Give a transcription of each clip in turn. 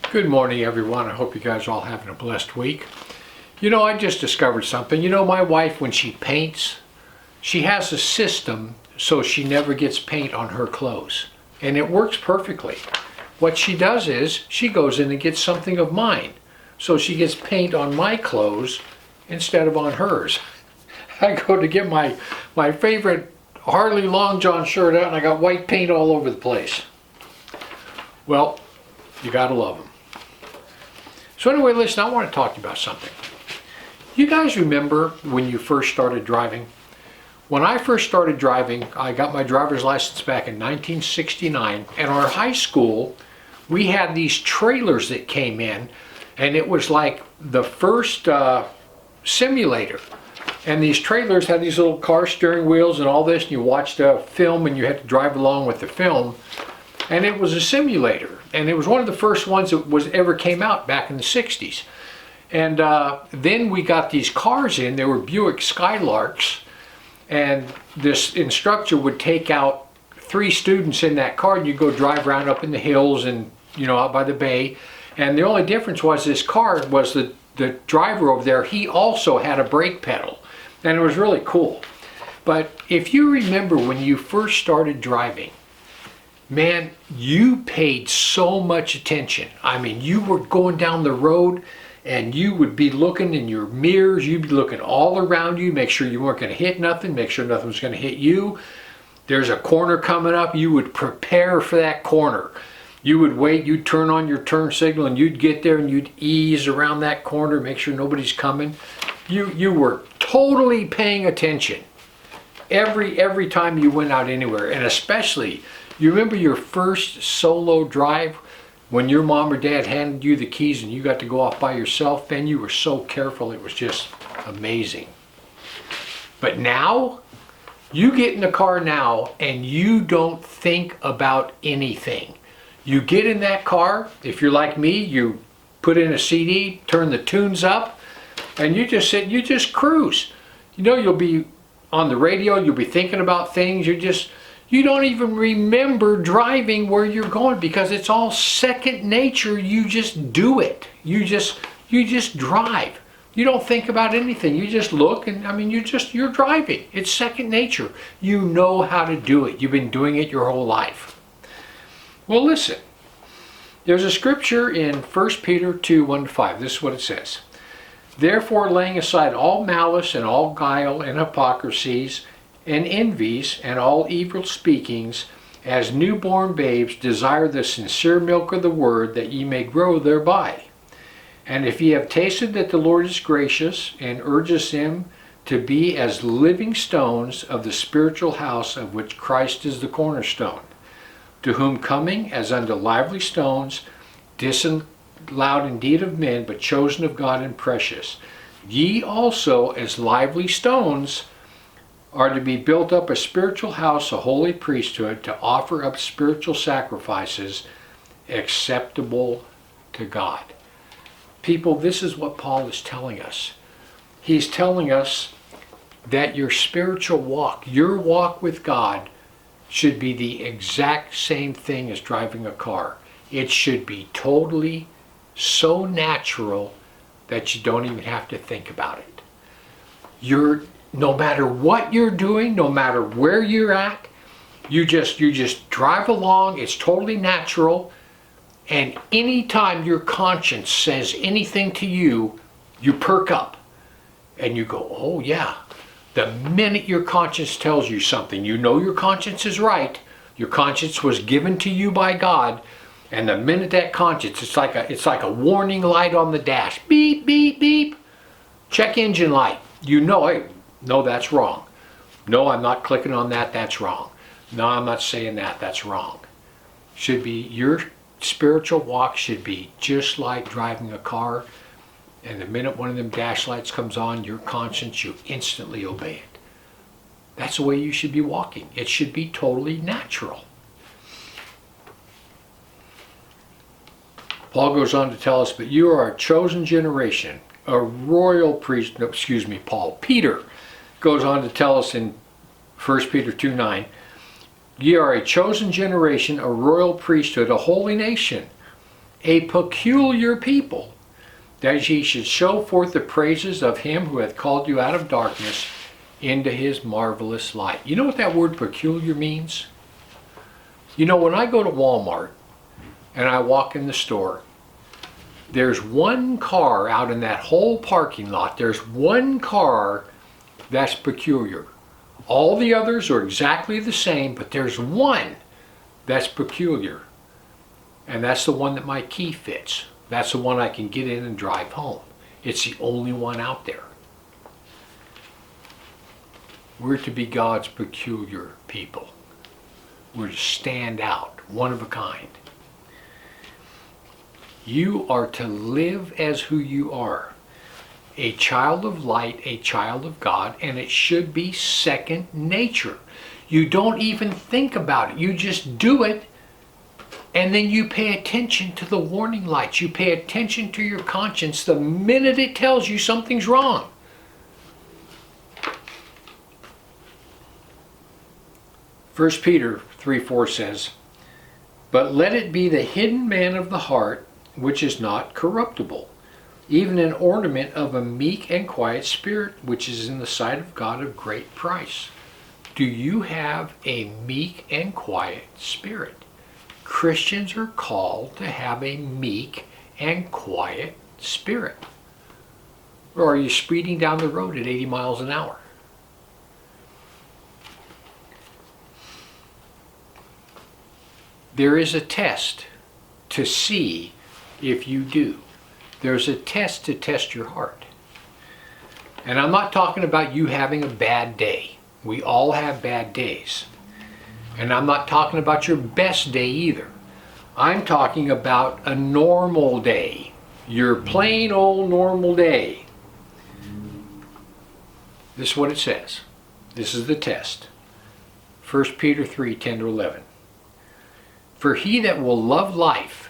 Good morning, everyone. I hope you guys are all having a blessed week. You know, I just discovered something. You know, my wife, when she paints, she has a system so she never gets paint on her clothes. And it works perfectly. What she does is she goes in and gets something of mine. So she gets paint on my clothes instead of on hers. I go to get my favorite Harley Long John shirt out and I got white paint all over the place. Well, you gotta love them. So anyway, listen, I want to talk to you about something. You guys remember when you first started driving? When I first started driving, I got my driver's license back in 1969, and our high school, we had these trailers that came in, and it was like the first simulator. And these trailers had these little car steering wheels and all this, and you watched a film and you had to drive along with the film. And it was a simulator, and it was one of the first ones that was ever came out back in the 60s. And then we got these cars in. They were Buick Skylarks, and this instructor would take out 3 students in that car, and you'd go drive around up in the hills and, you know, out by the bay. And the only difference was this car was the driver over there, he also had a brake pedal, and it was really cool. But if you remember when you first started driving, man, you paid so much attention. I mean, you were going down the road and you would be looking in your mirrors, you'd be looking all around you, make sure you weren't going to hit nothing, make sure nothing was going to hit you. There's a corner coming up, you would prepare for that corner. You would wait, you'd turn on your turn signal and you'd get there and you'd ease around that corner, make sure nobody's coming. You were totally paying attention every time you went out anywhere, and especially, you remember your first solo drive when your mom or dad handed you the keys and you got to go off by yourself? Then you were so careful, it was just amazing. But now, you get in the car now and you don't think about anything. You get in that car, if you're like me, you put in a CD, turn the tunes up, and you just sit, you just cruise. You know, you'll be on the radio, you'll be thinking about things, you don't even remember driving where you're going because it's all second nature. You just do it. You just drive. You don't think about anything. You just look and, I mean, you're driving. It's second nature. You know how to do it. You've been doing it your whole life. Well, listen. There's a scripture in 1 Peter 2, 1-5. This is what it says. Therefore, laying aside all malice and all guile and hypocrisies and envies and all evil speakings, as newborn babes desire the sincere milk of the word, that ye may grow thereby. And if ye have tasted that the Lord is gracious, and urges him to be as living stones of the spiritual house, of which Christ is the cornerstone, to whom coming as unto lively stones, disallowed indeed of men, but chosen of God and precious, ye also as lively stones are to be built up a spiritual house, a holy priesthood, to offer up spiritual sacrifices acceptable to God. People, this is what Paul is telling us. He's telling us that your spiritual walk, your walk with God, should be the exact same thing as driving a car. It should be totally so natural that you don't even have to think about it. No matter what you're doing, no matter where you're at, you just drive along. It's totally natural. And anytime your conscience says anything to you, you perk up and you go, oh yeah. The minute your conscience tells you something, you know your conscience is right. Your conscience was given to you by God. And the minute that conscience, it's like a warning light on the dash. Beep, beep, beep. Check engine light. You know, hey, no, that's wrong. No, I'm not clicking on that, that's wrong. No, I'm not saying that, that's wrong. Should be, your spiritual walk should be just like driving a car, and the minute one of them dash lights comes on, your conscience, you instantly obey it. That's the way you should be walking. It should be totally natural. Paul goes on to tell us, but you are a chosen generation, a royal priest, no, excuse me, Peter goes on to tell us in 1 Peter 2:9, ye are a chosen generation, a royal priesthood, a holy nation, a peculiar people, that ye should show forth the praises of him who hath called you out of darkness into his marvelous light. You know what that word peculiar means? You know, when I go to Walmart and I walk in the store, there's one car out in that whole parking lot. There's one car that's peculiar. All the others are exactly the same, but there's one that's peculiar. And that's the one that my key fits. That's the one I can get in and drive home. It's the only one out there. We're to be God's peculiar people. We're to stand out, one of a kind. You are to live as who you are. A child of light, a child of God, and it should be second nature. You don't even think about it. You just do it, and then you pay attention to the warning lights. You pay attention to your conscience the minute it tells you something's wrong. First Peter 3:4 says, "But let it be the hidden man of the heart, which is not corruptible, even an ornament of a meek and quiet spirit, which is in the sight of God of great price." Do you have a meek and quiet spirit? Christians are called to have a meek and quiet spirit. Or are you speeding down the road at 80 miles an hour? There is a test to see if you do. There's a test to test your heart. And I'm not talking about you having a bad day. We all have bad days. And I'm not talking about your best day either. I'm talking about a normal day. Your plain old normal day. This is what it says. This is the test. 1 Peter 3:10-11. "For he that will love life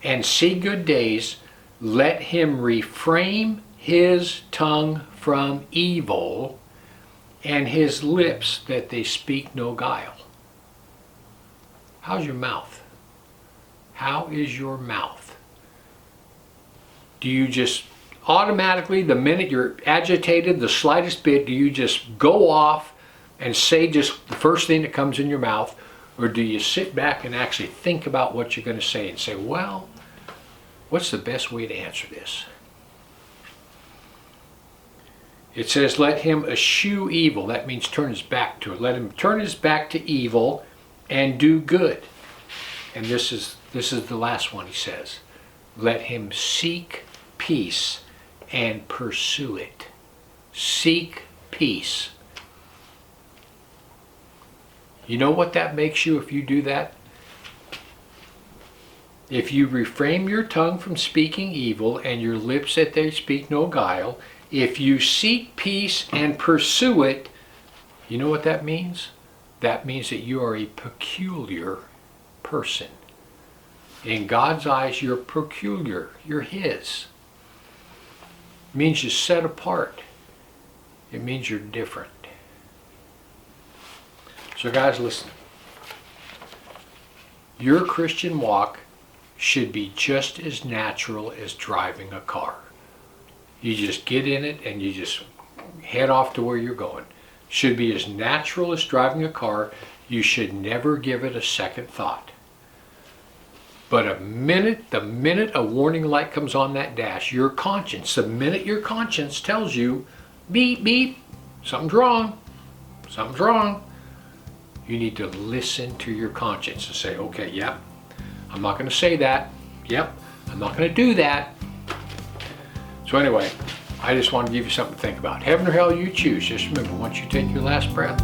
and see good days, let him refrain his tongue from evil, and his lips that they speak no guile." How's your mouth? How is your mouth? Do you just automatically, the minute you're agitated, the slightest bit, do you just go off and say just the first thing that comes in your mouth? Or do you sit back and actually think about what you're going to say and say, well, what's the best way to answer this? It says, let him eschew evil. That means turn his back to it. Let him turn his back to evil and do good. And this is the last one he says. Let him seek peace and pursue it. Seek peace. You know what that makes you if you do that? If you refrain your tongue from speaking evil and your lips that they speak no guile, if you seek peace and pursue it, you know what that means? That means that you are a peculiar person. In God's eyes, you're peculiar. You're His. It means you're set apart. It means you're different. So guys, listen. Your Christian walk should be just as natural as driving a car. You just get in it and you just head off to where you're going. Should be as natural as driving a car. You should never give it a second thought. But the minute a warning light comes on that dash, your conscience, the minute your conscience tells you, beep, beep, something's wrong, you need to listen to your conscience and say, okay, yep, I'm not going to say that. Yep, I'm not going to do that. So anyway, I just want to give you something to think about. Heaven or hell, you choose. Just remember, once you take your last breath,